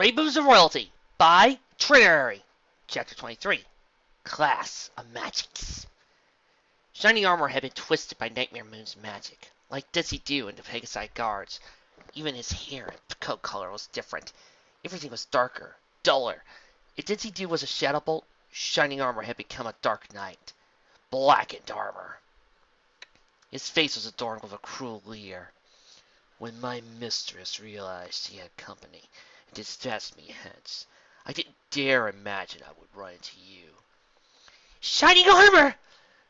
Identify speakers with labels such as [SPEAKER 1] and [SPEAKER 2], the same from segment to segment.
[SPEAKER 1] Rainbooms of Royalty by Triniary. Chapter 23. Class of Magics. Shiny armor had been twisted by Nightmare Moon's magic, like Dizzy Dew and the Pegasi guards. Even his hair and coat color was different. Everything was darker, duller. If Dizzy Dew was a shadow bolt, Shining armor had become a dark knight. Blackened armor. His face was adorned with a cruel leer. When my mistress realized she had company and dispatched me hence, I didn't dare imagine I would run into you. Shining armor!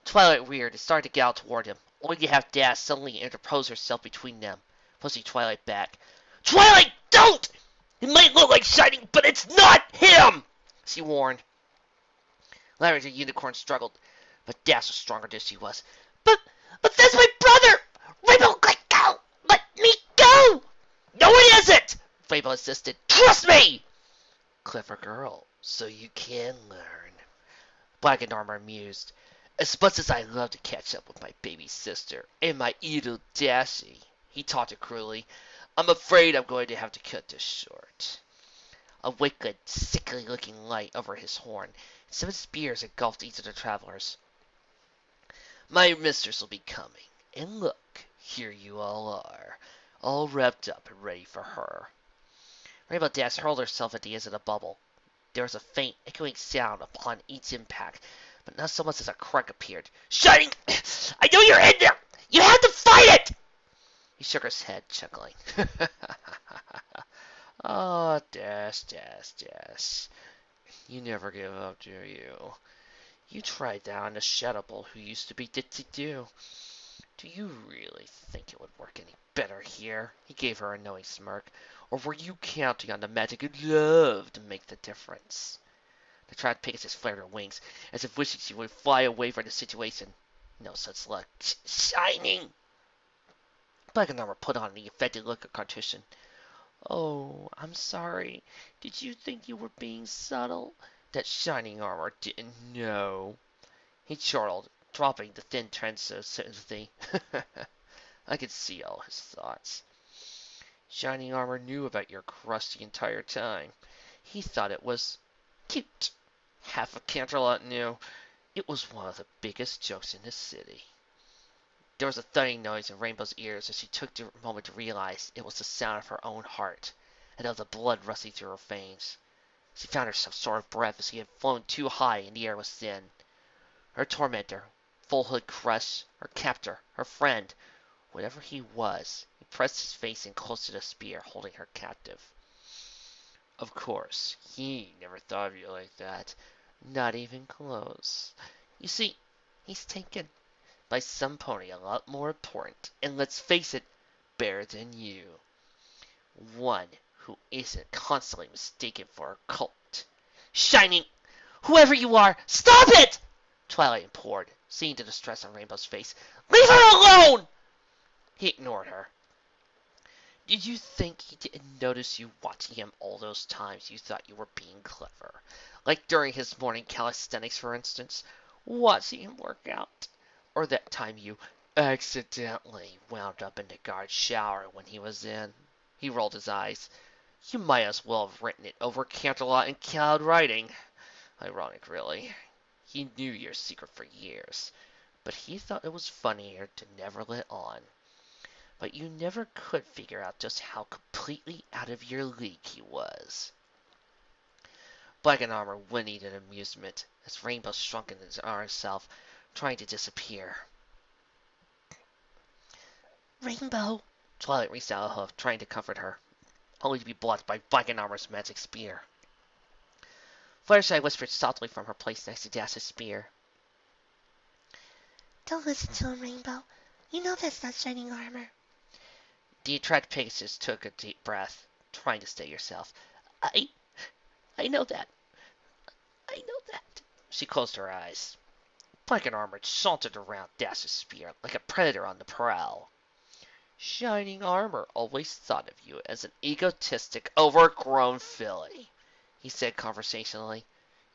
[SPEAKER 1] Twilight reared and started to gallop toward him, only to have Dash suddenly interpose herself between them, pushing Twilight back. Twilight, don't! It might look like Shining, but it's not him! She warned. Larry the unicorn struggled, but Dash was stronger than she was. But that's my brother! Rainbow, let go! Let me go! No, it isn't! Rainbow insisted. Trust me! Clever girl, so you can learn. Blackened armor mused. As much as I love to catch up with my baby sister and my idol Dashy, he taunted cruelly, I'm afraid I'm going to have to cut this short. A wicked, sickly-looking light over his horn, and 7 spears engulfed each of the travelers. My mistress will be coming, and look, here you all are, all wrapped up and ready for her. Rainbow Dash hurled herself at the edge of the bubble. There was a faint, echoing sound upon each impact, but not so much as a crack appeared. Shining! I know you're in there! You have to fight it! He shook his head, chuckling. Oh, Dash. You never give up, do you? You tried down the Shadow Bolt who used to be Ditsy Doo. Do you really think it would work any better here? He gave her a knowing smirk. Or were you counting on the magic of love to make the difference? The tried Pegasus flared her wings, as if wishing she would fly away from the situation. No such luck. Shining! Blackened armor put on the affected look of contrition. Oh, I'm sorry. Did you think you were being subtle? That Shining armor didn't know. He chortled, dropping the thin trench of sympathy. I could see all his thoughts. Shining armor knew about your crush the entire time. He thought it was cute. Half of Canterlot knew. It was one of the biggest jokes in the city. There was a thudding noise in Rainbow's ears as she took the moment to realize it was the sound of her own heart, and of the blood rushing through her veins. She found herself short of breath as she had flown too high and the air was thin. Her tormentor, Full Hood Crush, her captor, her friend, whatever he was, he pressed his face in close to the spear, holding her captive. Of course, he never thought of you like that. Not even close. You see, he's taken by some pony a lot more important, and let's face it, better than you. One who isn't constantly mistaken for a cult. Shining! Whoever you are, stop it! Twilight implored, seeing the distress on Rainbow's face. Leave her alone! He ignored her. Did you think he didn't notice you watching him all those times you thought you were being clever? Like during his morning calisthenics, for instance, watching him work out. Or that time you accidentally wound up in the guard shower when he was in. He rolled his eyes. You might as well have written it over Canterlot and cloud writing. Ironic, really. He knew your secret for years, but he thought it was funnier to never let on. But you never could figure out just how completely out of your league he was. Blackened armor whinnied in amusement as Rainbow shrunk into his iron self, trying to disappear. Rainbow! Twilight reached out a hoof, trying to comfort her, only to be blocked by Blackened armor's magic spear. Fluttershy whispered softly from her place next to Dash's spear.
[SPEAKER 2] Don't listen to him, Rainbow. You know that's not Shining armor.
[SPEAKER 1] The attracted Pegasus took a deep breath, trying to steady herself. I know that. I know that. She closed her eyes. Blackened armor sauntered around Dash's spear like a predator on the prowl. Shining armor always thought of you as an egotistic, overgrown filly, he said conversationally.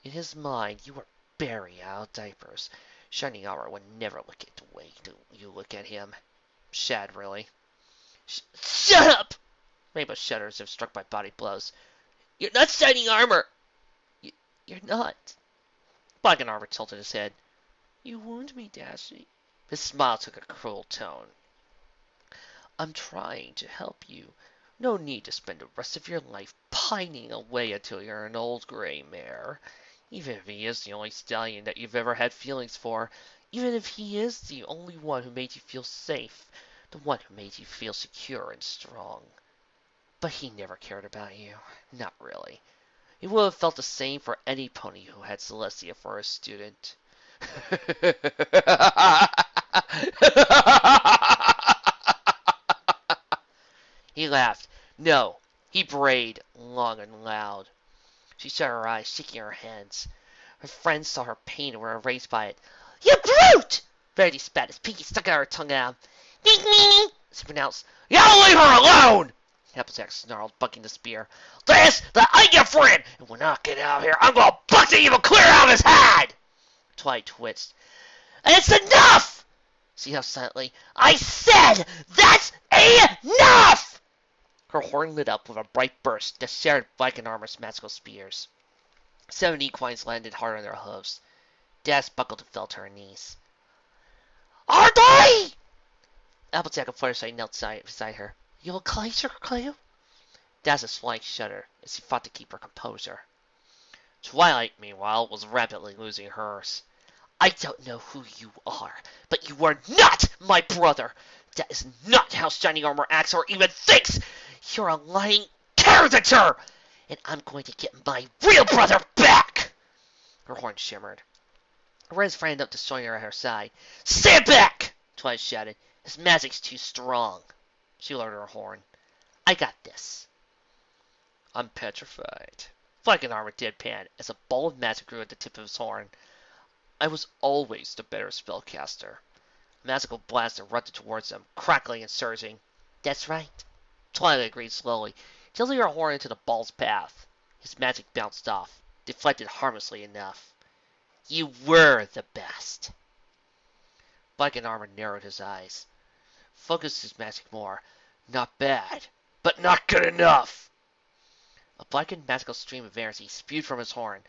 [SPEAKER 1] In his mind, you were Barry out of diapers. Shining armor would never look at the way you look at him. Shad, really. Shut up! Rainbow shuddered as if struck by body blows. You're not shining armor! You, you're not. Black and Armor tilted his head. You wound me, Dashy. His smile took a cruel tone. I'm trying to help you. No need to spend the rest of your life pining away until you're an old gray mare. Even if he is the only stallion that you've ever had feelings for, even if he is the only one who made you feel safe, the one who made you feel secure and strong. But he never cared about you. Not really. He would have felt the same for any pony who had Celestia for a student. He laughed. No, he brayed long and loud. She shut her eyes, shaking her hands. Her friends saw her pain and were erased by it. You brute! Verity spat as Pinky stuck out her tongue at him. Big meanie! She pronounced. You gotta leave her alone! Applejack snarled, bucking the spear. This, that I get friend! And when I get out of here, I'm gonna buck the evil clear out of his head! Twilight twitched. It's enough! She huffed silently. I said that's enough! Her horn lit up with a bright burst that shattered Black and Armor's magical spears. 7 equines landed hard on their hooves. Dash buckled and fell to her knees. Are they? Applejack and Fluttershy knelt beside her. You okay, Sugar Cleo? Dash's flank shuddered as she fought to keep her composure. Twilight, meanwhile, was rapidly losing hers. I don't know who you are, but you are not my brother. That is not how Shining Armor acts or even thinks. You're a lying caricature, and I'm going to get my real brother back. Her horn shimmered. Rez ran up to Sawyer at her side. Stand back! Twilight shouted. His magic's too strong. She lowered her horn. I got this. I'm petrified. Black and Armor deadpanned as a ball of magic grew at the tip of his horn. I was always the better spellcaster. A magical blast erupted towards them, crackling and surging. That's right. Twilight agreed slowly, tilting her horn into the ball's path. His magic bounced off, deflected harmlessly enough. You were the best. Black and Armor narrowed his eyes, focused his magic more. Not bad, but not good enough. A blackened magical stream of energy spewed from his horn,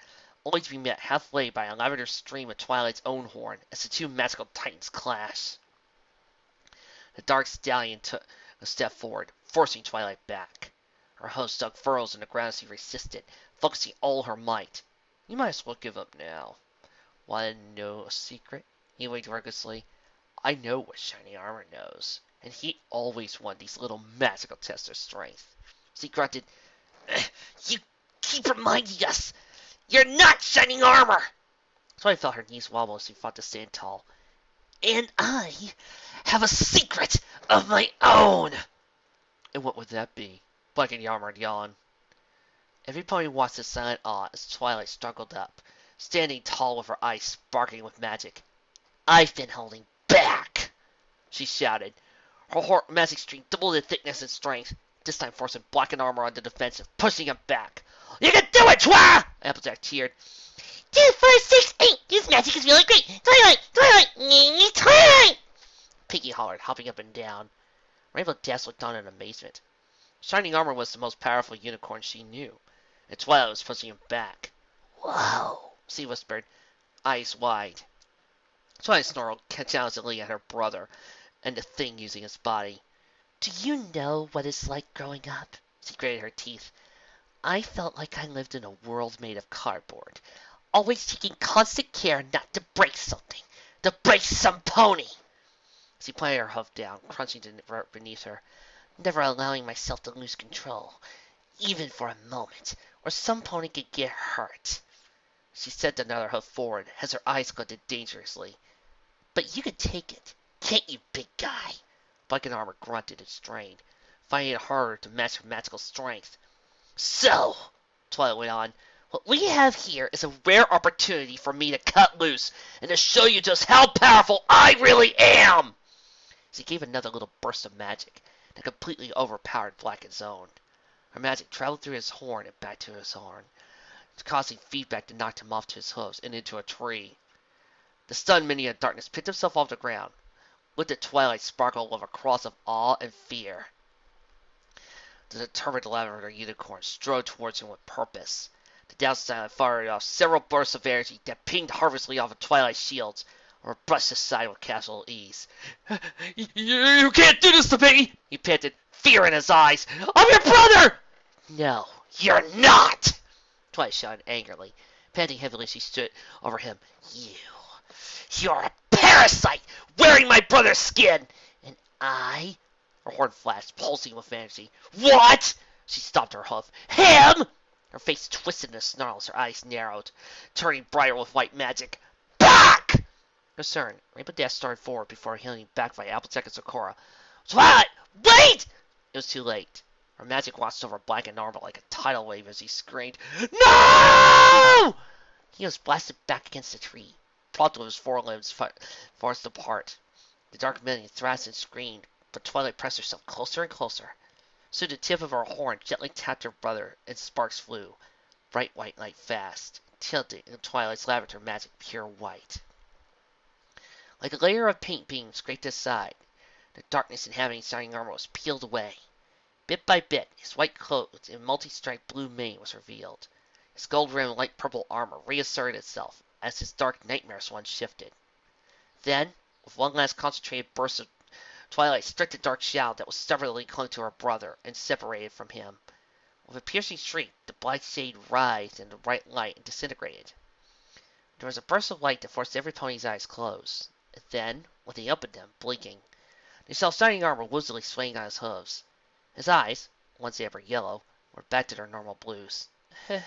[SPEAKER 1] only to be met halfway by a lavender stream of Twilight's own horn as the two magical titans clashed. The dark stallion took a step forward, forcing Twilight back. Her host dug furrows in the ground as he resisted, focusing all her might. You might as well give up now. Want to know a secret? He winked recklessly. I know what Shining Armor knows, and he always won these little magical tests of strength. She grunted, You keep reminding us! You're not Shining Armor! Twilight felt her knees wobble as she fought to stand tall. And I have a secret of my own! And what would that be? Black and Armor yawned. Every pony watched in silent awe as Twilight struggled up, standing tall with her eyes sparkling with magic. I've been holding back! She shouted. Her magic stream doubled in thickness and strength, this time forcing Black and Armor on the defensive, pushing him back. You can do it, Twa! Applejack cheered. 2, 4, 6, 8! This magic is really great! Twilight! Twilight! Twilight! Pinky hollered, hopping up and down. Rainbow Dash looked on in amazement. Shining Armor was the most powerful unicorn she knew, and Twilight was pushing him back. Whoa! She whispered, eyes wide. Twilight snarled challengingly at her brother and the thing using his body. Do you know what it's like growing up? She grated her teeth. I felt like I lived in a world made of cardboard, always taking constant care not to break something, to break some pony. She planted her hoof down, crunching beneath her, never allowing myself to lose control, even for a moment, or some pony could get hurt. She sent another hoof forward as her eyes glinted dangerously. But you could take it, can't you, big guy? Black and Armor grunted and strained, finding it harder to match her magical strength. So, Twilight went on, what we have here is a rare opportunity for me to cut loose and to show you just how powerful I really am! She gave another little burst of magic that completely overpowered Blacken's own. Her magic traveled through his horn and back to his horn, causing feedback to knock him off to his hooves and into a tree. The stunned minion of darkness picked himself off the ground, looked at Twilight Sparkle with a cross of awe and fear. The determined lavender unicorn strode towards him with purpose. The downside fired off several bursts of energy that pinged harmlessly off of Twilight's shields, or brushed aside with casual ease. You can't do this to me! He panted, fear in his eyes. I'm your brother! No, you're not! Twilight shouted angrily. Panting heavily, she stood over him. You're a parasite wearing my brother's skin! And I... Her horn flashed, pulsing with energy. What? She stomped her hoof. Him! Her face twisted in a snarl as her eyes narrowed, turning brighter with white magic. Back! Concerned, Rainbow Dash started forward before healing back by Applejack and Sakura. Twilight! Wait! It was too late. Her magic washed over Black and Normal like a tidal wave as he screamed, No! He was blasted back against the tree, propped with his forelimbs forced apart. The dark minion thrashed and screamed, but Twilight pressed herself closer and closer. Soon the tip of her horn gently tapped her brother, and sparks flew. Bright white light fast, tilting in Twilight's lavender magic pure white. Like a layer of paint being scraped aside, the darkness inhabiting Shining Armor was peeled away. Bit by bit, his white clothes and multi-striped blue mane was revealed. His gold-rimmed light purple armor reasserted itself as his dark nightmares one shifted. Then, with one last concentrated burst of Twilight struck the dark shadow that was stubbornly clung to her brother and separated from him. With a piercing shriek, the black shade writhed in the bright light and disintegrated. There was a burst of light that forced every pony's eyes closed. And then, when they opened them, blinking, they saw Shining Armor woozily swaying on his hooves. His eyes, once amber yellow, were back to their normal blues.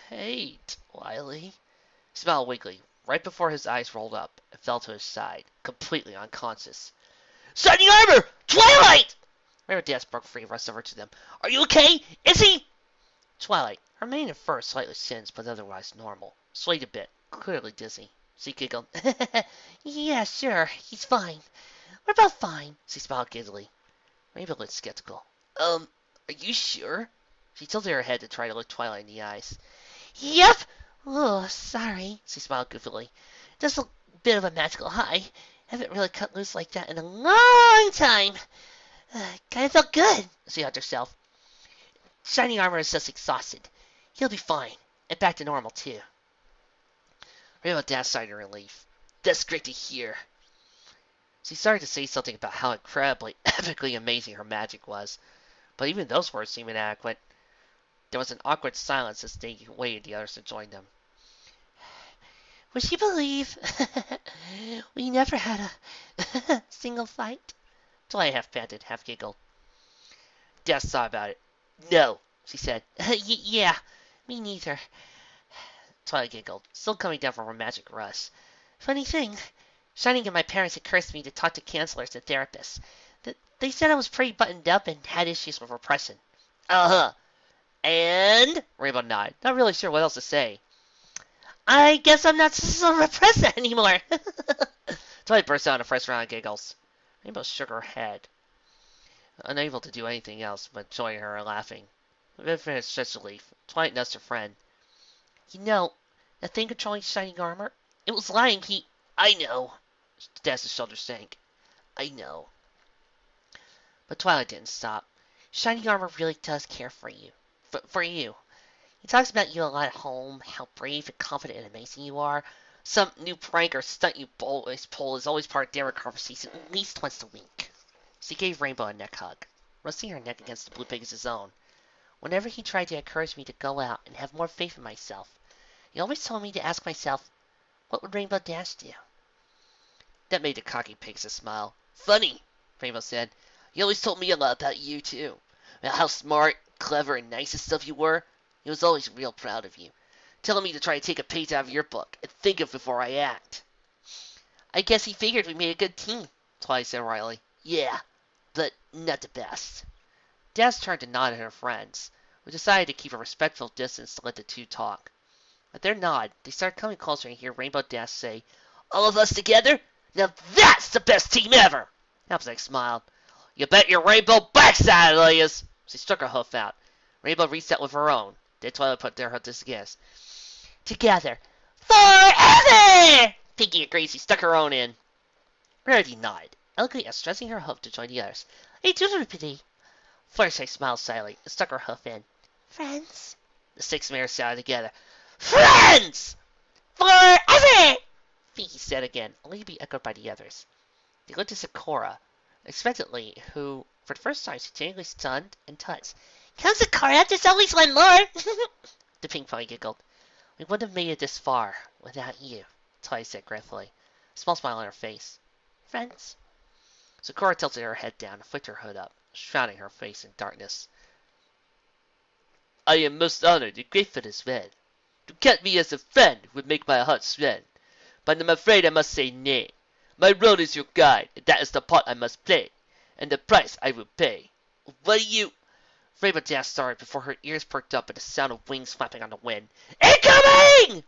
[SPEAKER 1] Hey, Twilight. He smiled weakly, right before his eyes rolled up and fell to his side, completely unconscious. Shining Armor! Twilight! Rainbow Dash broke free and rushed over to them. Are you okay? Is he? Twilight, her mane at first slightly singed, but otherwise normal, swayed a bit, clearly dizzy. She giggled. Yeah, sure, he's fine. We're both fine. She smiled giddily. Rainbow looked skeptical. Are you sure? She tilted her head to try to look Twilight in the eyes. Yep! Oh, sorry. She smiled goofily. Just a bit of a magical high. Haven't really cut loose like that in a long time. Kinda felt good, she hugged herself. Shining Armor is just exhausted. He'll be fine. And back to normal, too. Rainbow Dash sighed in relief. That's great to hear. She started to say something about how incredibly, epically amazing her magic was. But even those words seemed inadequate. There was an awkward silence as they waited the others to join them. Would you believe we never had a single fight? Twilight half panted, half giggled. Dash thought about it. No, she said. Yeah, me neither. Twilight giggled, still coming down from her magic rush. Funny thing, Shining and my parents had cursed me to talk to counselors and therapists. They said I was pretty buttoned up and had issues with repression. Uh-huh. And? Rainbow nodded, not really sure what else to say. I guess I'm not so repressed anymore. Twilight burst out in a fresh round of giggles. Rainbow shook her head, unable to do anything else but join her laughing. With a stretch of relief, Twilight nudged her friend. You know, the thing controlling Shining Armor, it was lying. I know. Dash's shoulders sank. I know. But Twilight didn't stop. Shining Armor really does care for you. For you. He talks about you a lot at home, how brave and confident and amazing you are. Some new prank or stunt you always pull is always part of their conversation at least once a week. She gave Rainbow a neck hug, resting her neck against the blue Pegasus' own. Whenever he tried to encourage me to go out and have more faith in myself, he always told me to ask myself, what would Rainbow Dash do? That made the cocky Pegasus smile. Funny, Rainbow said. He always told me a lot about you, too. About how smart, clever, and nice and stuff you were. He was always real proud of you. Telling me to try to take a page out of your book and think of before I act. I guess he figured we made a good team, Twilight said wryly. Yeah, but not the best. Dash turned to nod at her friends, who decided to keep a respectful distance to let the two talk. At their nod, they started coming closer and hear Rainbow Dash say, All of us together? Now that's the best team ever! Applejack smiled. You bet your rainbow backside it is! She struck her hoof out. Rainbow reset with her own. Then Twilight put their hooves against. Together. Forever! Pinky agreed. She stuck her own in. Rarity nodded, elegantly stressing her hoof to join the others. Hey, doodle-piddly. Fluttershy smiled slyly and stuck her hoof in.
[SPEAKER 2] Friends?
[SPEAKER 1] The 6 mares shouted together. Friends! Forever! Pinkie said again, only to be echoed by the others. They looked at Sakura, expectantly, who, for the first time, seemed stunned and touched.
[SPEAKER 2] Come, Sakura, there's always one more.
[SPEAKER 1] The pink pony giggled. We wouldn't have made it this far without you, Twilight said gratefully, a small smile on her face.
[SPEAKER 2] Friends?
[SPEAKER 1] Sakura tilted her head down and flicked her hood up, shrouding her face in darkness. I am most honored and grateful as well. To count me as a friend would make my heart swell, but I'm afraid I must say nay. My role is your guide, and that is the part I must play, and the price I will pay. What do you... Rainbow Dash started before her ears perked up at the sound of wings flapping on the wind. Incoming!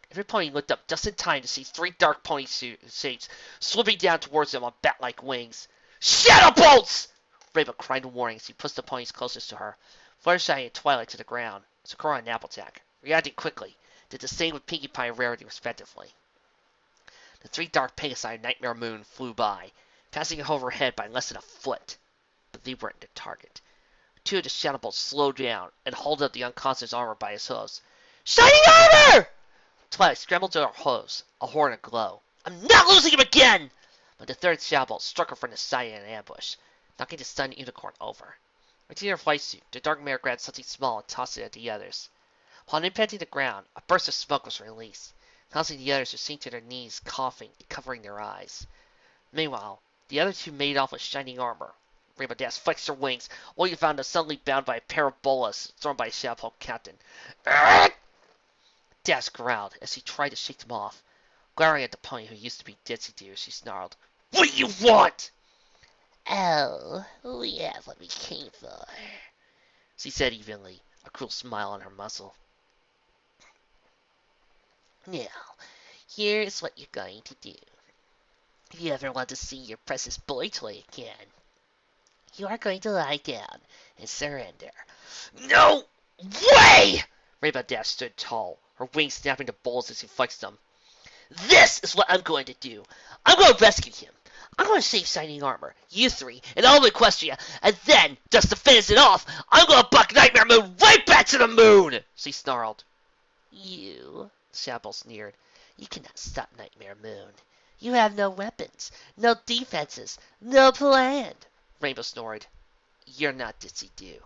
[SPEAKER 1] Every pony looked up just in time to see 3 dark pony shapes swooping down towards them on bat-like wings. Shadow bolts! Rainbow cried in warning as he pushed the ponies closest to her, Fluttershy and Twilight to the ground. Sakura and Applejack, reacting quickly, did the same with Pinkie Pie and Rarity respectively. The 3 dark Pegasi of Nightmare Moon flew by, passing overhead by less than a foot, but they weren't the target. 2 of the Shadow Bolts slowed down and hauled up the unconscious armor by his hooves. Shining armor! Twilight scrambled to her hooves, a horn aglow. I'm not losing him again! But the 3rd Shadow Bolt struck her from the side in an ambush, knocking the stunned unicorn over. Reaching her flight suit, the dark mare grabbed something small and tossed it at the others. Upon impacting the ground, a burst of smoke was released, causing the others to sink to their knees, coughing and covering their eyes. Meanwhile, the other 2 made off with shining armor. Rainbow Dash flexed her wings, only to find them suddenly bound by a pair of bolas thrown by a Shadow captain. Dash growled as he tried to shake them off. Glaring at the pony who used to be Ditsy Deer, she snarled, What do you want?
[SPEAKER 2] Oh, we have what we came for,
[SPEAKER 1] she said evenly, a cruel smile on her muzzle.
[SPEAKER 2] Now, here's what you're going to do. If you ever want to see your precious boy toy again, you are going to lie down and surrender.
[SPEAKER 1] No way! Rainbow Dash stood tall, her wings snapping to balls as he flexed them. This is what I'm going to do. I'm going to rescue him. I'm going to save Shining Armor, you 3, and all of Equestria, and then, just to finish it off, I'm going to buck Nightmare Moon right back to the moon! She snarled.
[SPEAKER 2] You,
[SPEAKER 1] Shadow sneered.
[SPEAKER 2] You cannot stop Nightmare Moon. You have no weapons, no defenses, no plan.
[SPEAKER 1] Rainbow snored. You're not Ditsy Dew.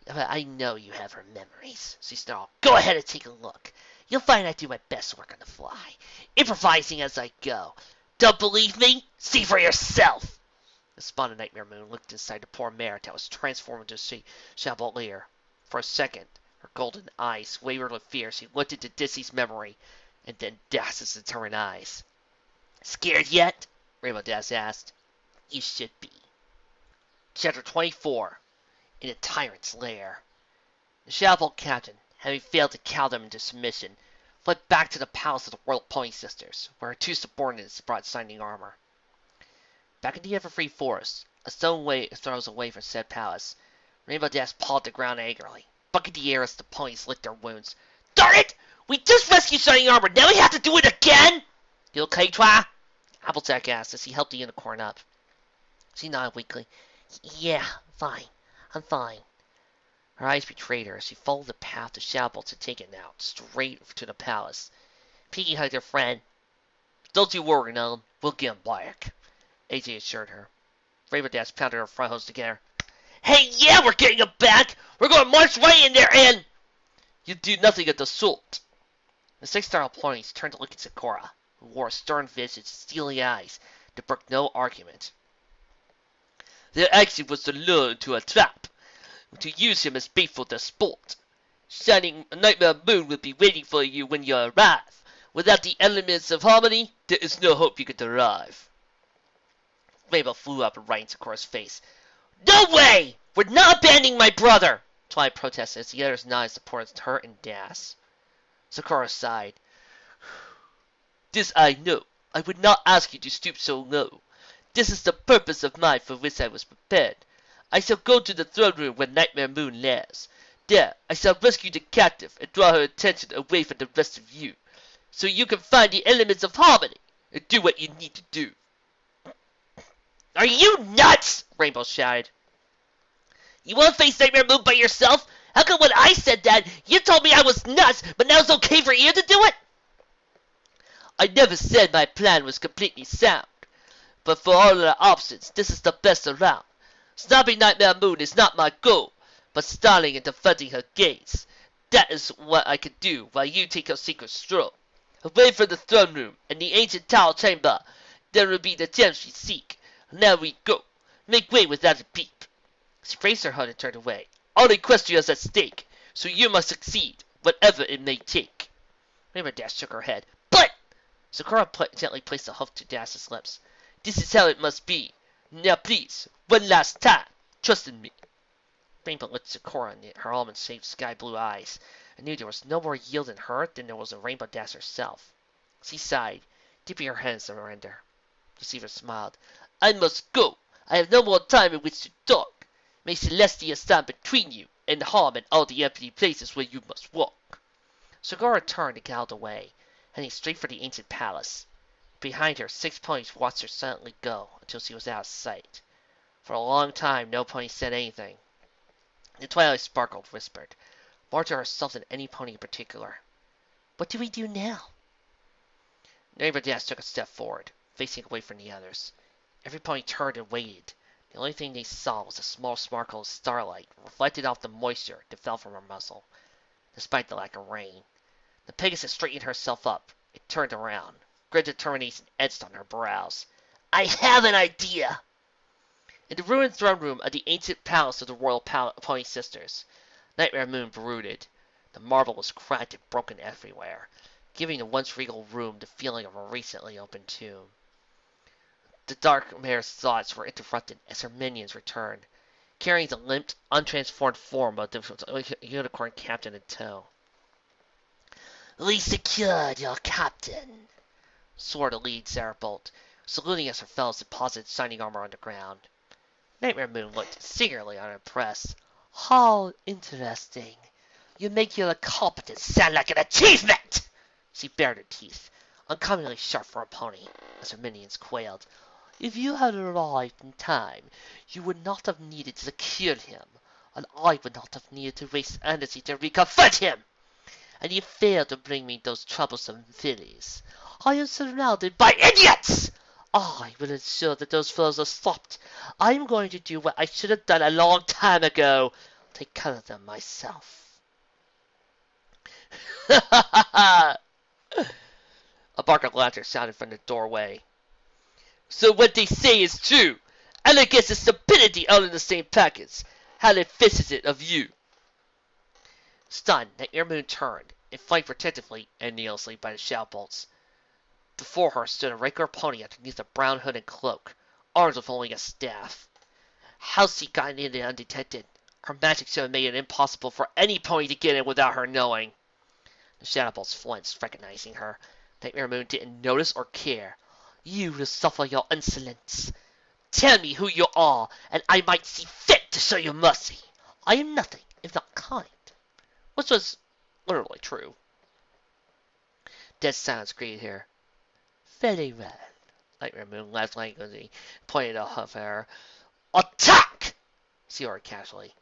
[SPEAKER 2] But I know you have her memories,
[SPEAKER 1] she snarled. Go ahead and take a look.
[SPEAKER 2] You'll find I do my best work on the fly,
[SPEAKER 1] improvising as I go. Don't believe me? See for yourself! The spawn of Nightmare Moon looked inside the poor mare that was transformed into a Chabolier. For a second, her golden eyes wavered with fear as she looked into Dissy's memory, and then Dash's determined eyes. Scared yet? Rainbow Dash asked.
[SPEAKER 2] You should be.
[SPEAKER 1] Chapter 24. In a Tyrant's Lair. The Shadow Captain, having failed to cow them into submission, fled back to the palace of the Royal Pony Sisters, where her 2 subordinates brought Shining Armor. Back in the Everfree Forest, a stone throws away from said palace, Rainbow Dash pawed the ground angrily, bucking the air as the ponies licked their wounds. Darn it! We just rescued Shining Armor, now we have to do it again? You okay, Twa? Applejack asked as he helped the unicorn up. She nodded weakly.
[SPEAKER 2] Yeah, fine. I'm fine.
[SPEAKER 1] Her eyes betrayed her as she followed the path the Shadowbolts had taken out, straight to the palace. Pinkie hugged her friend. Don't you worry, Gnome. We'll get him back, AJ assured her. Rainbow Dash pounded her front hose together. Hey, yeah, we're getting him back! We're going to march right in there and... You do nothing of the sort. The 6 startled ponies turned to look at Sakura, who wore a stern visage and steely eyes that brooked no argument. Their action was to lure into a trap, to use him as bait for their sport. Shining Nightmare Moon will be waiting for you when you arrive. Without the elements of harmony, there is no hope you can derive. Rainbow flew up right into Sakura's face. No way! We're not abandoning my brother! Twilight protested as the others nodded support her and Dash. Sakura sighed. This I know. I would not ask you to stoop so low. This is the purpose of mine for which I was prepared. I shall go to the throne room where Nightmare Moon lies. There, I shall rescue the captive and draw her attention away from the rest of you, so you can find the elements of harmony and do what you need to do. Are you nuts? Rainbow shouted.
[SPEAKER 2] You want to face Nightmare Moon by yourself? How come when I said that, you told me I was nuts, but now it's okay for you to do it? I never said my plan was completely sound, but for all of the options, this is the best around. Stopping Nightmare Moon is not my goal, but stalling and defending her gaze. That is what I can do while you take a secret stroll. Away from the throne room and the ancient tower chamber, there will be the gems we seek. Now we go. Make way without a peep. She raised her hood and turned away. All the question is at stake, so you must succeed, whatever it may take. Rainbow Dash shook her head. But! Sakura gently placed a hoof to Dash's lips. This is how it must be. Now please, one last time, trust in me. Rainbow looked at Sakura in her almond-shaped sky-blue eyes, and knew there was no more yield in her than there was in Rainbow Dash herself. She sighed, dipping her hand in surrender. Deceiver smiled. I must go. I have no more time in which to talk. May Celestia stand between you and harm and all the empty places where you must walk. Sakura turned and galloped away, heading straight for the ancient palace. Behind her, 6 ponies watched her silently go until she was out of sight. For a long time, no pony said anything. The Twilight Sparkle whispered, more to herself than any pony in particular. What do we do now? Rainbow Dash took a step forward, facing away from the others. Every pony turned and waited. The only thing they saw was a small sparkle of starlight reflected off the moisture that fell from her muzzle, despite the lack of rain. The Pegasus straightened herself up. It turned around. Grim determination etched on her brows. I have an idea! In the ruined throne room of the ancient palace of the royal pony sisters, Nightmare Moon brooded. The marble was cracked and broken everywhere, giving the once regal room the feeling of a recently opened tomb. The dark mare's thoughts were interrupted as her minions returned, carrying the limp, untransformed form of the unicorn captain in tow. We secured your captain, swore the lead Sarahbolt, saluting as her fellows deposited shining armor on the ground. Nightmare Moon looked singularly unimpressed. How interesting. You make your incompetence sound like an achievement! She bared her teeth, uncommonly sharp for a pony, as her minions quailed. If you had arrived in time, you would not have needed to secure him, and I would not have needed to waste energy to reconfront him. And you failed to bring me those troublesome fillies. I am surrounded by idiots! I will ensure that those fellows are stopped. I am going to do what I should have done a long time ago. Take care of them myself. A bark of laughter sounded from the doorway. So what they say is true. And I guess the stupidity all in the same package. How efficient is it of you? Stunned, Nightmare Moon turned and flanked protectively and needlessly by the shout bolts. Before her stood a regular pony underneath a brown hood and cloak, armed with only a staff. How's she gotten in there undetected? Her magic should have made it impossible for any pony to get in without her knowing. The shadow bolts flinched, recognizing her. Nightmare Moon didn't notice or care. You will suffer your insolence. Tell me who you are, and I might see fit to show you mercy. I am nothing if not kind. Which was literally true. Dead silence greeted her. Very well. Nightmare Moon laughed languidly, pointed a hoof at her. Attack! She ordered casually.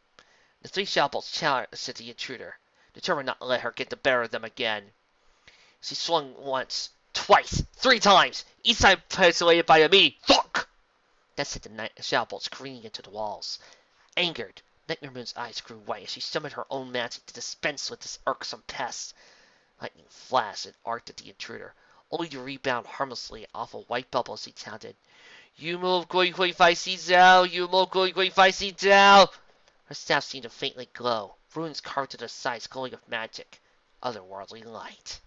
[SPEAKER 2] The 3 shoutbolts challenged at the intruder, determined not to let her get the better of them again. She swung once, twice, 3 times, each time punctuated by a meaty thunk. That sent the shoutbolts careening into the walls. Angered, Nightmare Moon's eyes grew white as she summoned her own magic to dispense with this irksome pest. Lightning flashed and arced at the intruder, only to rebound harmlessly off a white bubble as he chanted, You move quickly, feisty Zhao! You move quickly, feisty Zhao! Her staff seemed to faintly glow, runes carved to the sides glowing with magic, otherworldly light.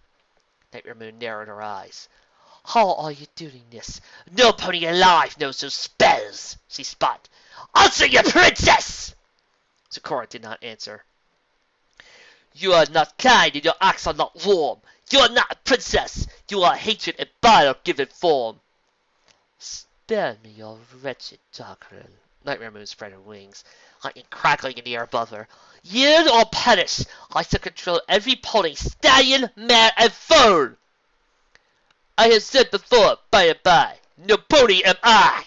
[SPEAKER 2] Nightmare Moon narrowed her eyes. How are you doing this? No pony alive knows those spells, she spat. Answer your princess! Sakura did not answer. You are not kind and your acts are not warm. You are not a princess. You are hatred and bile given form. Spare me your wretched doctrine. Nightmare Moon spread her wings, lightning crackling in the air above her. Yield or perish. I shall control every pony, stallion, mare, and foal. I have said before, by and by, no pony am I.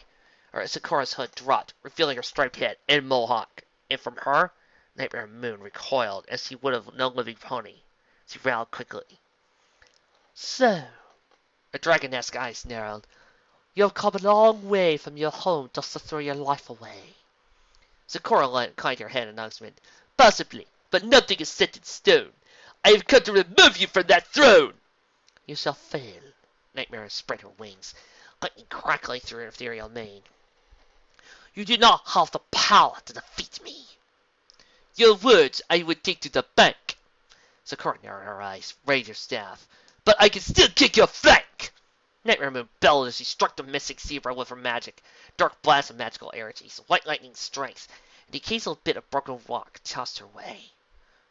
[SPEAKER 2] Sakura's hood dropped, revealing her striped head and mohawk. And from her, Nightmare Moon recoiled as he would have no living pony. She growled quickly. So, her dragon-esque eyes narrowed. You have come a long way from your home just to throw your life away. Sakura inclined her head in acknowledgement. Possibly, but nothing is set in stone. I have come to remove you from that throne. You shall fail. Nightmare spread her wings, lightning crackling through her ethereal mane. You do not have the power to defeat me. Your words I would take to the bank. Sakura narrowed her eyes, raised her staff. But I can still kick your flank! Nightmare Moon bellowed as she struck the missing zebra with her magic. Dark blast of magical energies, white lightning strength, and the occasional bit of broken rock tossed her way.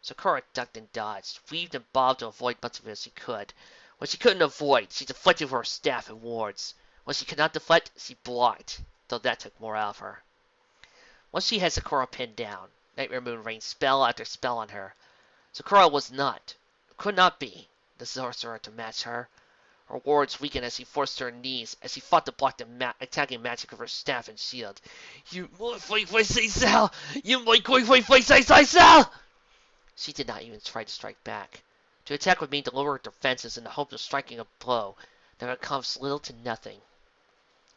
[SPEAKER 2] Sakura ducked and dodged, weaved and bobbed to avoid much of it as she could. When she couldn't avoid, she deflected with her staff and wards. When she could not deflect, she blocked, though that took more out of her. Once she had Sakura pinned down, Nightmare Moon rained spell after spell on her. Sakura was not, could not be, the sorcerer to match her. Her wards weakened as she forced her knees, as she fought to block the attacking magic of her staff and shield. You might She did not even try to strike back. To attack would mean to lower her defenses in the hope of striking a blow that would come little to nothing.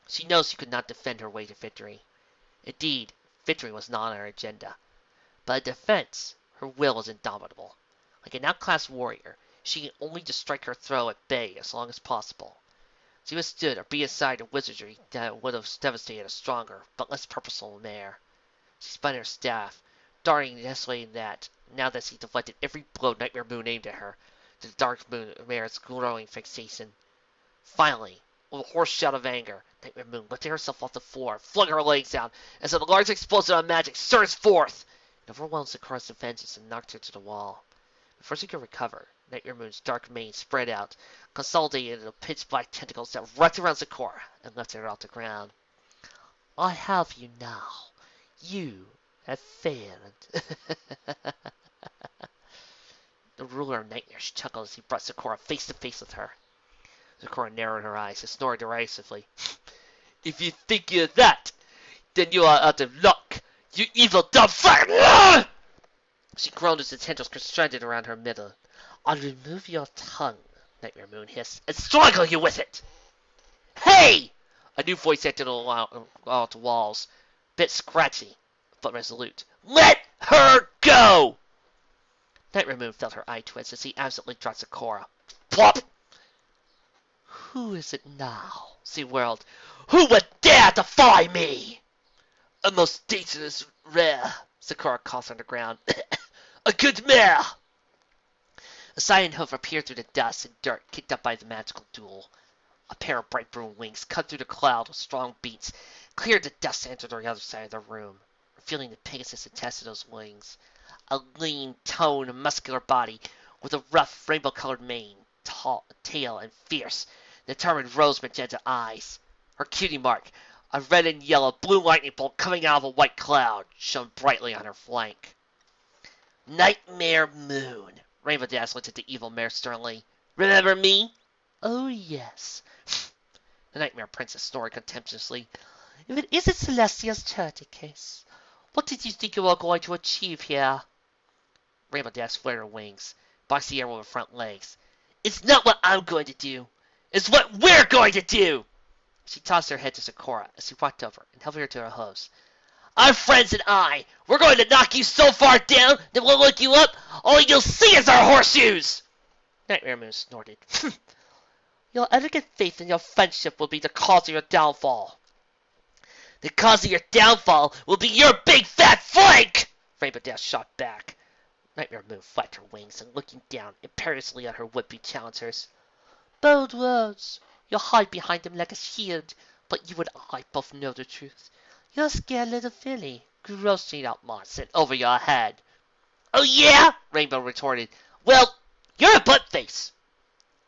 [SPEAKER 2] She knows she could not defend her way to victory. Indeed, victory was not on her agenda. But in defense, her will was indomitable. Like an outclassed warrior, she can only to strike her throw at bay as long as possible. She withstood or be aside a wizardry that would have devastated a stronger, but less purposeful mare. She spun her staff, darting and desolating that, now that she deflected every blow Nightmare Moon aimed at her, to the dark mare's growing fixation. Finally, with a hoarse shout of anger, Nightmare Moon lifted herself off the floor, flung her legs out, as a large explosion of magic surged forth, and overwhelmed Sakura's defenses and knocked her to the wall. Before she could recover, Nightmare Moon's dark mane spread out, consolidated into pitch-black tentacles that wrapped around Sakura and lifted her off the ground. I have you now. You have failed. The ruler of nightmares chuckled as he brought Sakura face to face with her. Sakura narrowed her eyes and snorted derisively. If you think you're that, then you are out of luck, you evil dumb fuck! She groaned as the tentacles constricted around her middle. I'll remove your tongue, Nightmare Moon hissed, and strangle you with it! Hey! A new voice echoed along the walls, bit scratchy, but resolute. Let her go! Nightmare Moon felt her eye twitch as he absently dropped Sakura. Plop! Who is it now? She whirled. Who would dare defy me? A most dangerous rare, Sakura coughed on the ground. A good mare! A silent hoof appeared through the dust and dirt kicked up by the magical duel. A pair of bright blue wings cut through the cloud with strong beats, cleared the dust and entered the other side of the room, revealing the Pegasus attached to those wings. A lean, toned, muscular body with a rough, rainbow-colored mane, tall, tail, and fierce, determined rose magenta eyes. Her cutie mark, a red and yellow blue lightning bolt coming out of a white cloud, shone brightly on her flank. Nightmare Moon, Rainbow Dash looked at the evil mare sternly. Remember me? Oh, yes. The Nightmare Princess snored contemptuously. If it isn't Celestia's charity case, what did you think you were going to achieve here? Rainbow Dash flared her wings, boxed the air with her front legs. It's not what I'm going to do. It's what we're going to do! She tossed her head to Sakura as he walked over and held her to her hooves. Our friends and I, we're going to knock you so far down that we'll look you up, all you'll see is our horseshoes! Nightmare Moon snorted. Your arrogant faith in your friendship will be the cause of your downfall. The cause of your downfall will be your big fat flank! Rainbow Dash shot back. Nightmare Moon flapped her wings and looking down imperiously at her would-be challengers. Bold words. You hide behind them like a shield, but you and I both know the truth. You're a scared little filly, grossly outmatched and over your head. Oh yeah? Rainbow retorted. Well, you're a butt-face.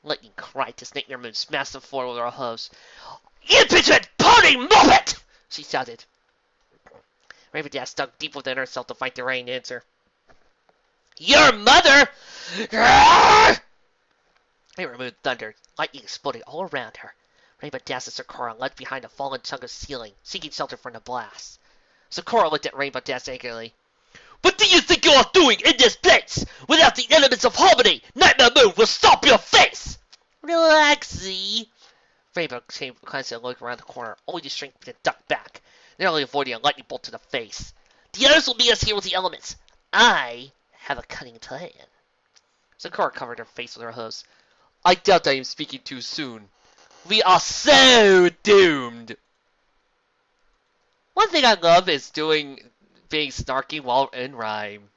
[SPEAKER 2] Lightning cried as Nightmare Moon smashed the floor with her hooves. Impotent pony muppet! She shouted. Rainbow Dash dug deep within herself to find the right answer. Your mother! Nightmare Moon thundered, lightning exploding all around her. Rainbow Dash and Sakura left behind a fallen chunk of ceiling, seeking shelter from the blast. Sakura looked at Rainbow Dash angrily. What do you think you are doing in this place? Without the elements of harmony, Nightmare Moon will stomp your face! Relax, Z. Rainbow came constantly looking around the corner, only to shrink and duck back, narrowly avoiding a lightning bolt to the face. The others will meet us here with the elements. I have a cunning plan. Sakura covered her face with her hooves. I doubt I am speaking too soon. We are so doomed. One thing I love is being snarky while in rhyme.